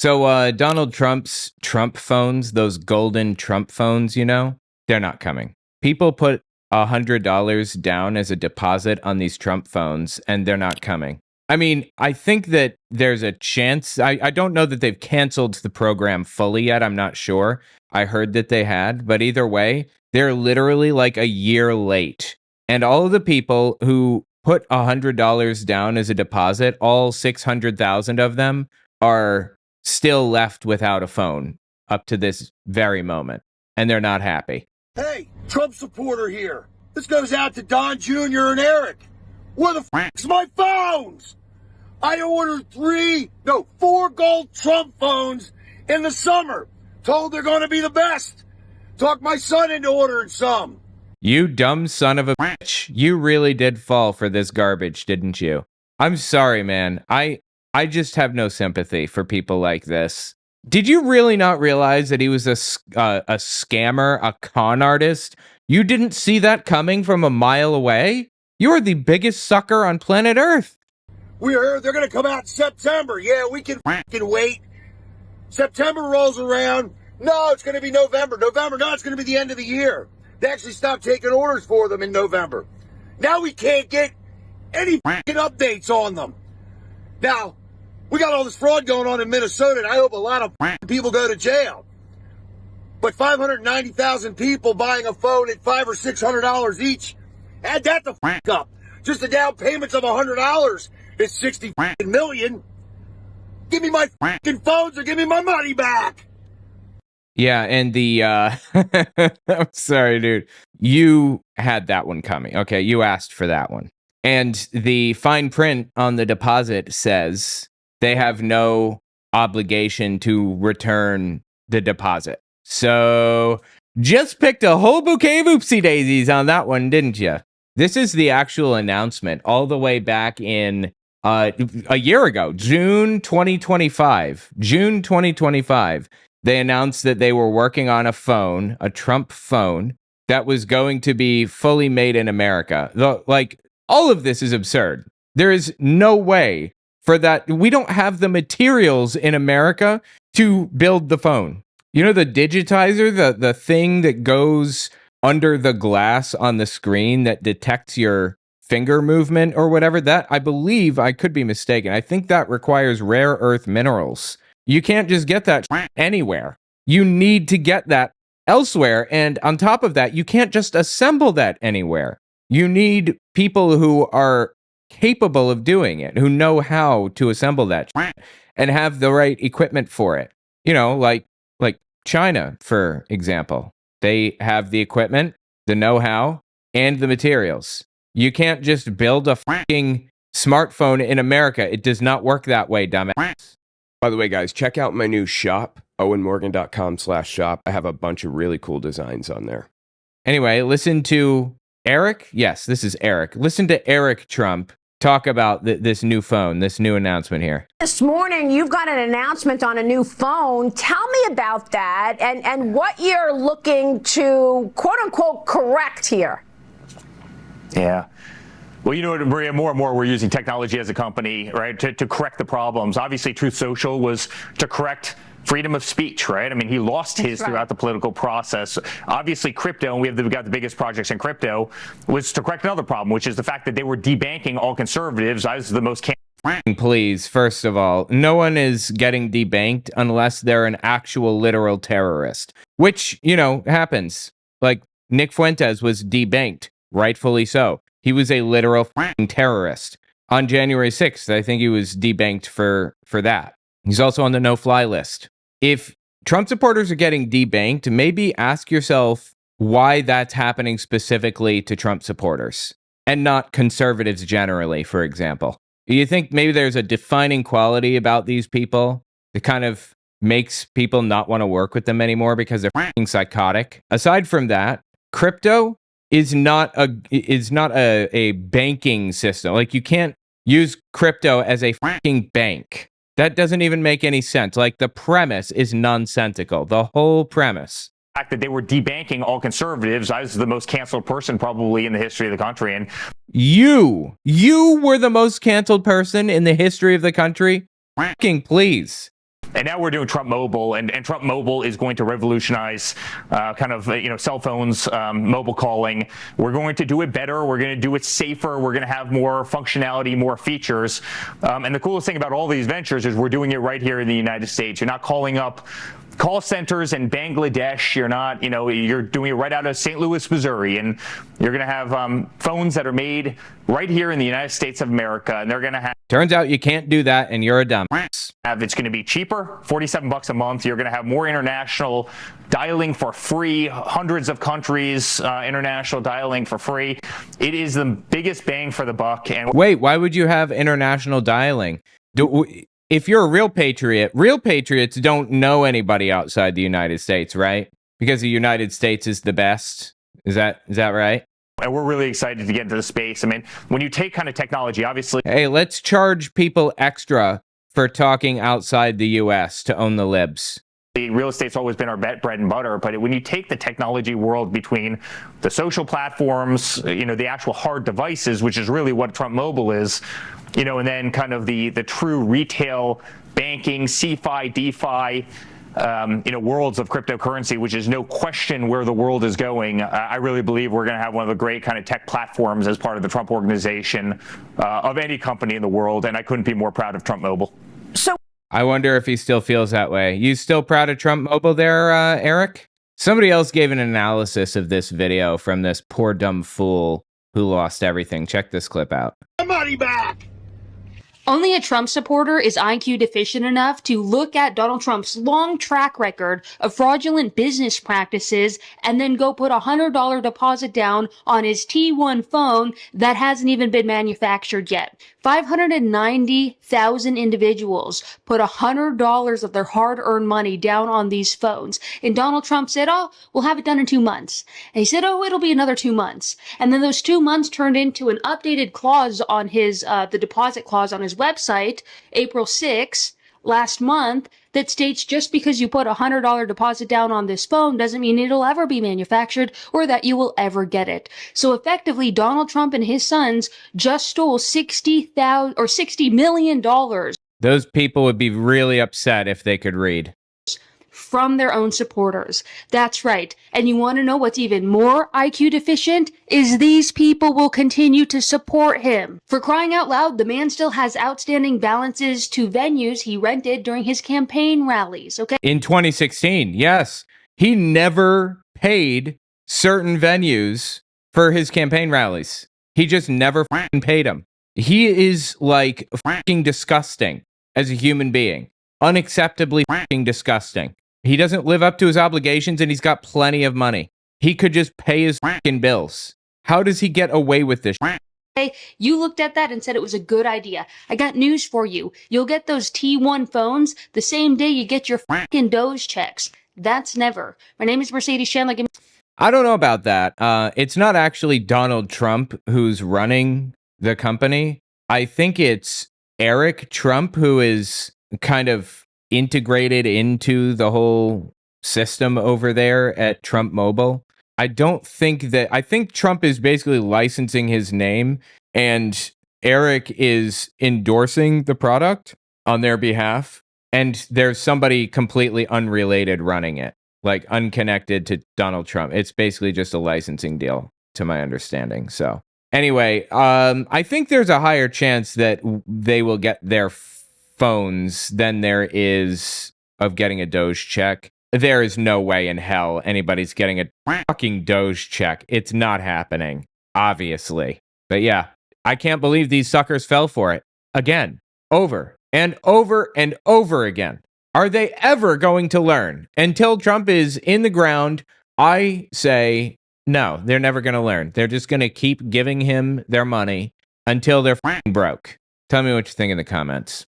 So Donald Trump's Trump phones, those golden Trump phones, they're not coming. People put $100 down as a deposit on these Trump phones, and they're not coming. I mean, I think that there's a chance. I don't know that they've canceled the program fully yet. I'm not sure. I heard that they had, but either way, they're literally like a year late. And all of the people who put $100 down as a deposit, all 600,000 of them are still left without a phone up to this very moment, and they're not happy. Hey, Trump supporter here. This goes out to Don Jr. and Eric. Where the f***'s my phones? I ordered 4 gold Trump phones in the summer. Told they're going to be the best. Talked my son into ordering some. You dumb son of a bitch. You really did fall for this garbage, didn't you? I'm sorry, man. I just have no sympathy for people like this. Did you really not realize that he was a scammer, a con artist? You didn't see that coming from a mile away? You are the biggest sucker on planet Earth. We heard they're going to come out in September. Yeah, we can wait. September rolls around. No, it's going to be November. No, it's going to be the end of the year. They actually stopped taking orders for them in November. Now we can't get any updates on them. Now, we got all this fraud going on in Minnesota, and I hope a lot of people go to jail. But 590,000 people buying a phone at $500 or $600 each, add that the up. Just the down payments of $100 is 60 million. Give me my phones or give me my money back. Yeah, and I'm sorry, dude. You had that one coming. Okay, you asked for that one. And the fine print on the deposit says they have no obligation to return the deposit. So just picked a whole bouquet of oopsie daisies on that one, didn't you? This is the actual announcement all the way back in a year ago, June 2025. June 2025. They announced that they were working on a phone, a Trump phone, that was going to be fully made in America. All of this is absurd. There is no way for that. We don't have the materials in America to build the phone. You know, the digitizer, the thing that goes under the glass on the screen that detects your finger movement or whatever, that I believe, I could be mistaken, I think that requires rare earth minerals. You can't just get that anywhere. You need to get that elsewhere. And on top of that, you can't just assemble that anywhere. You need people who are capable of doing it, who know how to assemble that and have the right equipment for it. You know, like China, for example. They have the equipment, the know-how, and the materials. You can't just build a fucking smartphone in America. It does not work that way, dumbass. By the way, guys, check out my new shop, owenmorgan.com/shop. I have a bunch of really cool designs on there. Anyway, listen to Eric. Yes, this is Eric. Listen to Eric Trump talk about this new phone, this new announcement here. This morning, you've got an announcement on a new phone. Tell me about that and what you're looking to, quote unquote, correct here. Yeah. Well, you know what, Maria, more and more we're using technology as a company, right, to correct the problems. Obviously, Truth Social was to correct freedom of speech, right? I mean, he lost his throughout the political process. Obviously, crypto, and we got the biggest projects in crypto, was to correct another problem, which is the fact that they were debanking all conservatives. I was the most... Please, first of all, no one is getting debanked unless they're an actual literal terrorist, which, happens. Like, Nick Fuentes was debanked, rightfully so. He was a literal terrorist. On January 6th, I think he was debanked for that. He's also on the no-fly list. If Trump supporters are getting debanked, maybe ask yourself why that's happening specifically to Trump supporters and not conservatives generally, for example. Do you think maybe there's a defining quality about these people that kind of makes people not want to work with them anymore because they're psychotic? Aside from that, crypto is not a banking system. Like, you can't use crypto as a bank. That doesn't even make any sense. Like, the premise is nonsensical. The whole premise. The fact that they were debanking all conservatives. I was the most canceled person probably in the history of the country. And you were the most canceled person in the history of the country? Please. And now we're doing Trump Mobile, and Trump Mobile is going to revolutionize cell phones, mobile calling. We're going to do it better. We're going to do it safer. We're going to have more functionality, more features. And the coolest thing about all these ventures is we're doing it right here in the United States. You're not calling up call centers in Bangladesh. You're not, you're doing it right out of St. Louis, Missouri, and you're going to have phones that are made right here in the United States of America, and they're going to have. Turns out you can't do that, and you're a dumbass. It's going to be cheaper, $47 a month. You're going to have more international dialing for free, hundreds of countries, international dialing for free. It is the biggest bang for the buck. And wait, why would you have international dialing? If you're a real patriots don't know anybody outside the United States, right? Because the United States is the best. Is that right? And we're really excited to get into the space. I mean, when you take kind of technology, obviously. Hey, let's charge people extra for talking outside the U.S. to own the libs. Real estate's always been our bread and butter, but when you take the technology world between the social platforms, the actual hard devices, which is really what Trump Mobile is, and then kind of the true retail banking, CeFi, DeFi, worlds of cryptocurrency, which is no question where the world is going. I really believe we're going to have one of the great kind of tech platforms as part of the Trump organization of any company in the world, and I couldn't be more proud of Trump Mobile. So I wonder if he still feels that way. You still proud of Trump Mobile there, Eric? Somebody else gave an analysis of this video from this poor dumb fool who lost everything. Check this clip out. Money back! Only a Trump supporter is IQ deficient enough to look at Donald Trump's long track record of fraudulent business practices and then go put a $100 deposit down on his T1 phone that hasn't even been manufactured yet. 590,000 individuals put $100 of their hard-earned money down on these phones. And Donald Trump said, oh, we'll have it done in 2 months. And he said, oh, it'll be another 2 months. And then those 2 months turned into an updated clause on his, the deposit clause on his website, April 6th, last month, that states just because you put a $100 deposit down on this phone doesn't mean it'll ever be manufactured or that you will ever get it. So effectively, Donald Trump and his sons just stole $60 million. Those people would be really upset if they could read. From their own supporters. That's right. And you want to know what's even more IQ deficient? Is these people will continue to support him. For crying out loud, the man still has outstanding balances to venues he rented during his campaign rallies, okay? In 2016, yes. He never paid certain venues for his campaign rallies. He just never fucking paid them. He is like fucking disgusting as a human being. Unacceptably fucking disgusting. He doesn't live up to his obligations and he's got plenty of money. He could just pay his fucking bills. How does he get away with this? You looked at that and said it was a good idea. I got news for you. You'll get those T1 phones the same day you get your fucking Doge checks. That's never. My name is Mercedes Chandler. I don't know about that. It's not actually Donald Trump who's running the company. I think it's Eric Trump who is kind of integrated into the whole system over there at Trump Mobile. I think Trump is basically licensing his name and Eric is endorsing the product on their behalf. And there's somebody completely unrelated running it, like unconnected to Donald Trump. It's basically just a licensing deal, to my understanding. So anyway, I think there's a higher chance that they will get their phones than there is of getting a Doge check. There is no way in hell anybody's getting a fucking Doge check. It's not happening, obviously. But yeah, I can't believe these suckers fell for it. Again, over and over and over again. Are they ever going to learn? Until Trump is in the ground, I say no, they're never going to learn. They're just going to keep giving him their money until they're broke. Tell me what you think in the comments.